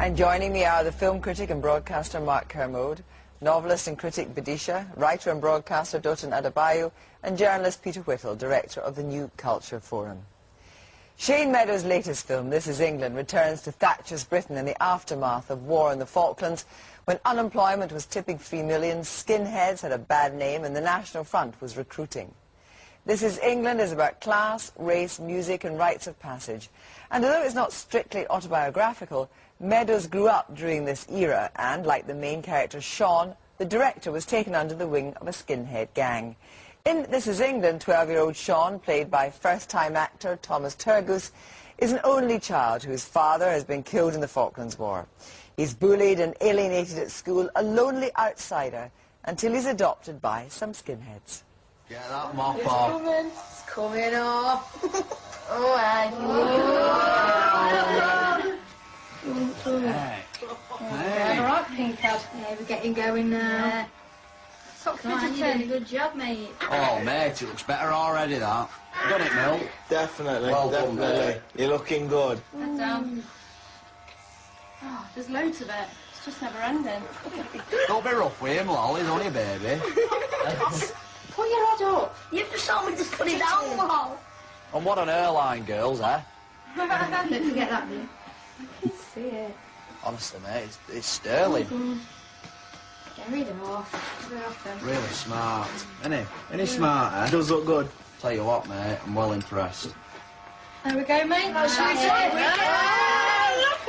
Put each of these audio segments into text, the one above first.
And joining me are the film critic and broadcaster Mark Kermode, novelist and critic Bidisha, writer and broadcaster Dotun Adebayo, and journalist Peter Whittle, director of the New Culture Forum. Shane Meadows' latest film, This Is England, returns to Thatcher's Britain in the aftermath of war in the Falklands, when unemployment was tipping 3 million, skinheads had a bad name, and the National Front was recruiting. This Is England is about class, race, music and rites of passage. And although it's not strictly autobiographical, Meadows grew up during this era and, like the main character Sean, the director was taken under the wing of a skinhead gang. In This Is England, 12-year-old Sean, played by first-time actor Thomas Turgoose, is an only child whose father has been killed in the Falklands War. He's bullied and alienated at school, a lonely outsider, until he's adopted by some skinheads. Get that mop off. It's coming off. Oh, Hey. All right, Pinkhead. Yeah, we're getting going now. Top fidgeting. Good job, mate. Oh, mate, it looks better already, that. Done it, Mill? Definitely, Well done, definitely. mate. You're looking good. Head down. Oh, there's loads of it. It's just never ending. Don't be rough with him, lol, he's only a baby. Put your head up. You have to show me just put it down, lol. And what an airline, girls, eh? Don't forget that, dude. I can see it. Honestly, mate, it's sterling. Get rid of off. Get off them. Really smart. Any smart, eh? Does look good. Tell you what, mate, I'm well impressed. There we go, mate. That's it. Look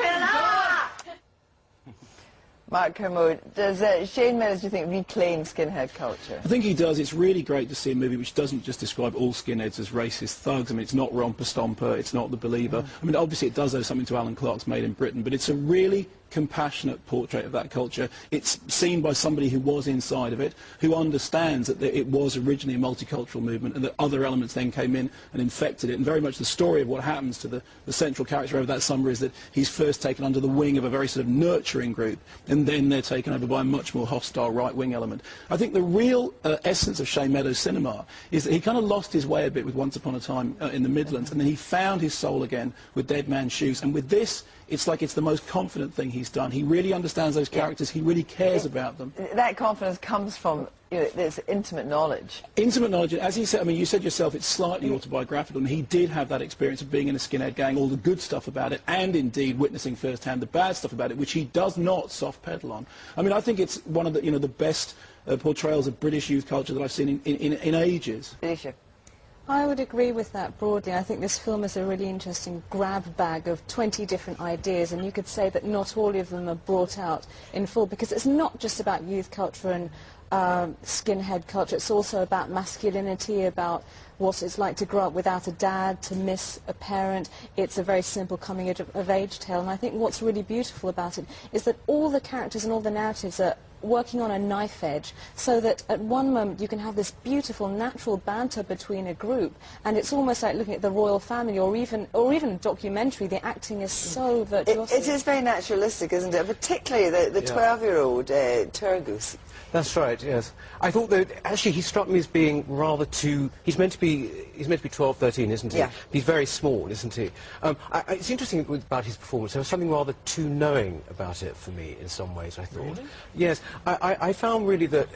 at that. Mark Kermode, does Shane Meadows, do you think, reclaim skinhead culture? I think he does. It's really great to see a movie which doesn't just describe all skinheads as racist thugs. I mean, it's not Romper Stomper, it's not The Believer. I mean, obviously it does owe something to Alan Clark's Made in Britain, but it's a really compassionate portrait of that culture. It's seen by somebody who was inside of it, who understands that it was originally a multicultural movement and that other elements then came in and infected it. And very much the story of what happens to the central character over that summer is that he's first taken under the wing of a very sort of nurturing group, and then they're taken over by a much more hostile right-wing element. I think the real essence of Shane Meadows' cinema is that he kind of lost his way a bit with Once Upon a Time in the Midlands, and then he found his soul again with Dead Man's Shoes. And with this, it's like it's the most confident thing he's done. He really understands those characters. He really cares about them. That confidence comes from, you know, this intimate knowledge. Intimate knowledge, as he said, I mean, you said yourself, it's slightly autobiographical, and he did have that experience of being in a skinhead gang, all the good stuff about it, and indeed witnessing firsthand the bad stuff about it, which he does not soft pedal on. I mean, I think it's one of the, you know, the best portrayals of British youth culture that I've seen in ages. Bidisha. I would agree with that broadly. I think this film is a really interesting grab bag of 20 different ideas, and you could say that not all of them are brought out in full, because it's not just about youth culture and skinhead culture. It's also about masculinity, about what it's like to grow up without a dad, to miss a parent. It's a very simple coming-of-age tale, and I think what's really beautiful about it is that all the characters and all the narratives are working on a knife edge, so that at one moment you can have this beautiful natural banter between a group, and it's almost like looking at the royal family, or even a documentary. The acting is so virtuosic. It is very naturalistic, isn't it? Particularly the 12-year-old Turgoose. That's right, yes. I thought that actually he struck me as being rather too... He's meant to be 12, 13, isn't he? Yeah. He's very small, isn't he? It's interesting about his performance. There was something rather too knowing about it for me in some ways, I thought. Really? Yes. I found really that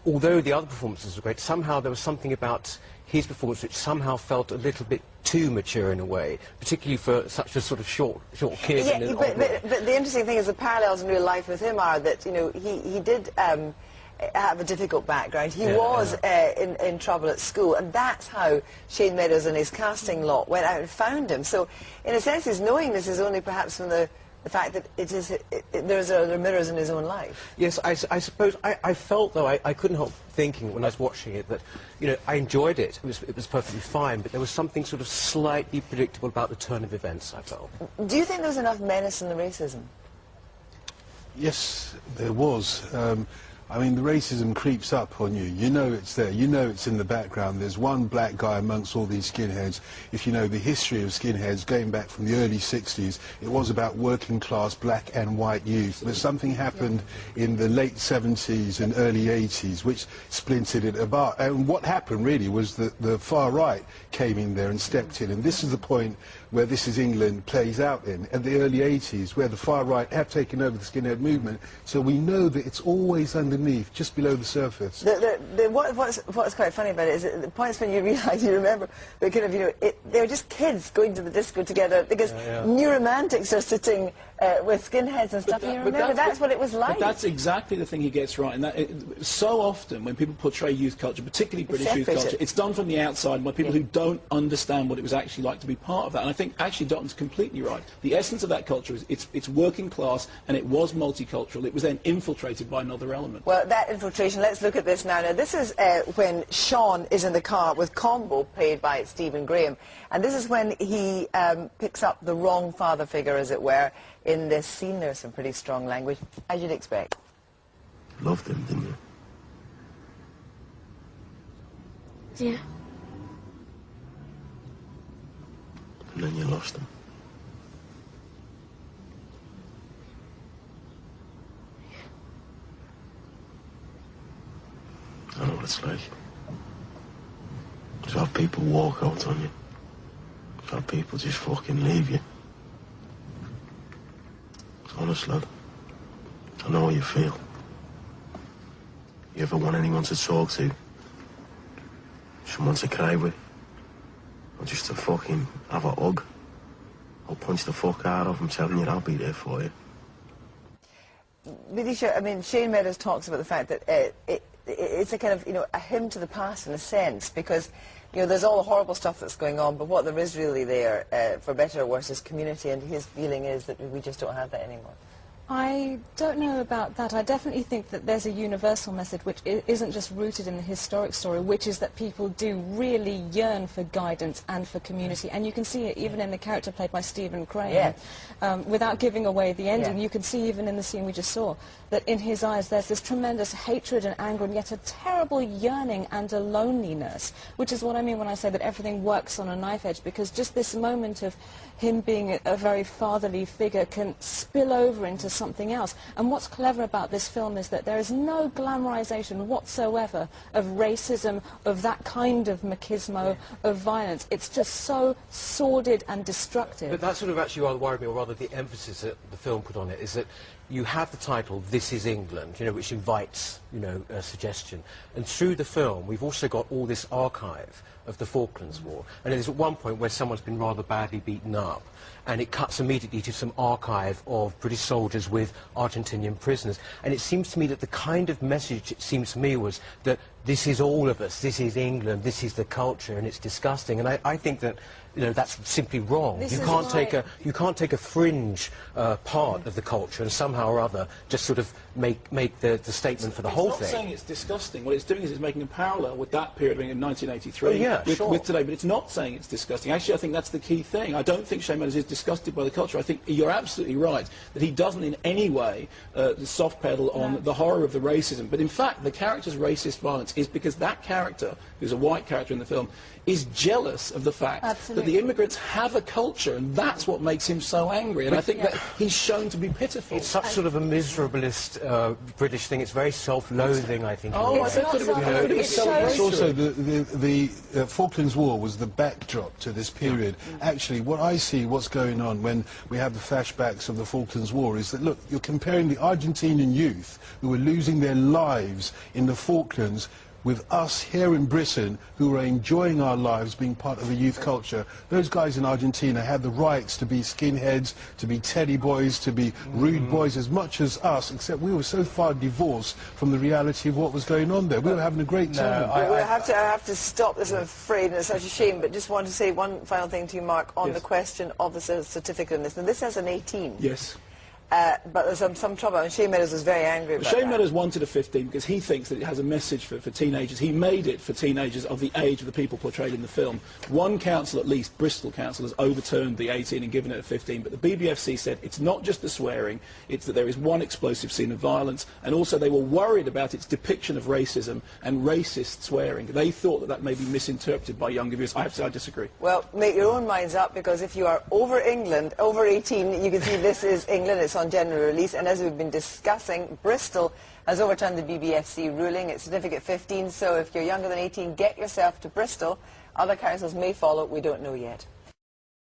although the other performances were great, somehow there was something about his performance which somehow felt a little bit too mature in a way, particularly for such a sort of short kid. Yeah, but the interesting thing is the parallels in real life with him are that, you know, he did have a difficult background. He was in trouble at school, and that's how Shane Meadows and his casting lot went out and found him. So, in a sense, his knowingness is only perhaps from the fact that there are mirrors in his own life. Yes, I suppose I felt, though, I couldn't help thinking when I was watching it that, you know, I enjoyed it. It was perfectly fine, but there was something sort of slightly predictable about the turn of events, I felt. Do you think there was enough menace in the racism? Yes, there was. I mean, the racism creeps up on you. You know it's there. You know it's in the background. There's one black guy amongst all these skinheads. If you know the history of skinheads going back from the early 60s, it was about working class black and white youth. But something happened in the late 70s and early 80s which splintered it apart. And what happened really was that the far right came in there and stepped in. And this is the point where This Is England plays out in, at the early 80s, where the far right have taken over the skinhead movement. So we know that it's always underneath, just below the surface. What's quite funny about it is that the points when you realise, you remember, the kind of, you know, they were just kids going to the disco together, because new romantics are sitting with skinheads and stuff, and you remember that's what it was like. But that's exactly the thing he gets right, and that so often when people portray youth culture, particularly British youth culture, it's done from the outside by people who don't understand what it was actually like to be part of that. And I think actually Dotton's completely right. The essence of that culture is it's working class, and it was multicultural. It was then infiltrated by another element. Well, that infiltration, let's look at this now. Now, this is when Sean is in the car with Combo, played by Stephen Graham, and this is when he picks up the wrong father figure, as it were. In this scene, there's some pretty strong language, as you'd expect. Loved him, didn't you? Yeah. And then you lost him. I know what it's like. To have people walk out on you. To have people just fucking leave you. Honest, lad. I know how you feel. You ever want anyone to talk to? Someone to cry with? Or just to fucking have a hug? I'll punch the fuck out of them, telling you I'll be there for you. Vidisha, I mean, Shane Meadows talks about the fact that it's a kind of, you know, a hymn to the past in a sense, because, you know, there's all the horrible stuff that's going on, but what there is really there, for better or worse, is community, and his feeling is that we just don't have that anymore. I don't know about that. I definitely think that there's a universal message which isn't just rooted in the historic story, which is that people do really yearn for guidance and for community. And you can see it even in the character played by Stephen Graham. Without giving away the ending, you can see even in the scene we just saw that in his eyes there's this tremendous hatred and anger, and yet a terrible yearning and a loneliness, which is what I mean when I say that everything works on a knife edge, because just this moment of him being a very fatherly figure can spill over into something else. And what's clever about this film is that there is no glamorization whatsoever of racism, of that kind of machismo, of violence. It's just so sordid and destructive. But that sort of actually rather worried me, or rather the emphasis that the film put on it, is that you have the title This Is England, you know, which invites, you know, suggestion. And through the film, we've also got all this archive of the Falklands War. And there's at one point where someone's been rather badly beaten up, and it cuts immediately to some archive of British soldiers with Argentinian prisoners. And it seems to me that the kind of message, it seems to me, was that this is all of us, this is England, this is the culture, and it's disgusting. And I think that, you know, that's simply wrong. You can't take a fringe part of the culture and somehow or other just sort of make the statement for the whole thing. It's not saying it's disgusting. What it's doing is it's making a parallel with that period in 1983 with today, but it's not saying it's disgusting. Actually, I think that's the key thing. I don't think Shane Meadows is disgusted by the culture. I think you're absolutely right that he doesn't in any way soft pedal on the horror of the racism. But in fact, the character's racist violence is because that character, who's a white character in the film, is jealous of the fact that the immigrants have a culture, and that's what makes him so angry. And I think that he's shown to be pitiful. It's such sort of a miserablest British thing. It's very self-loathing, I think. Oh, I think it's also the Falklands War was the backdrop to this period. Actually, what I see, what's going on when we have the flashbacks of the Falklands War, is that, look, you're comparing the Argentinian youth who were losing their lives in the Falklands with us here in Britain who are enjoying our lives being part of a youth culture. Those guys in Argentina had the rights to be skinheads, to be teddy boys, to be rude boys as much as us, except we were so far divorced from the reality of what was going on there. We were having a great time. I have to stop this, I'm afraid, and it's such a shame, but just want to say one final thing to you, Mark, on the question of the certificate in this. Now, this has an 18. Yes. but there's some trouble, and Shane Meadows was very angry about Shane that. Meadows wanted a 15 because he thinks that it has a message for teenagers. He made it for teenagers of the age of the people portrayed in the film. One council, at least, Bristol Council, has overturned the 18 and given it a 15, but the BBFC said it's not just the swearing, it's that there is one explosive scene of violence, and also they were worried about its depiction of racism and racist swearing. They thought that that may be misinterpreted by younger viewers. I have to say I disagree. Well, make your own minds up, because if you are over 18, you can see this is England. It's on general release, and as we've been discussing, Bristol has overturned the BBFC ruling. It's certificate 15, so if you're younger than 18, get yourself to Bristol. Other councils may follow, we don't know yet.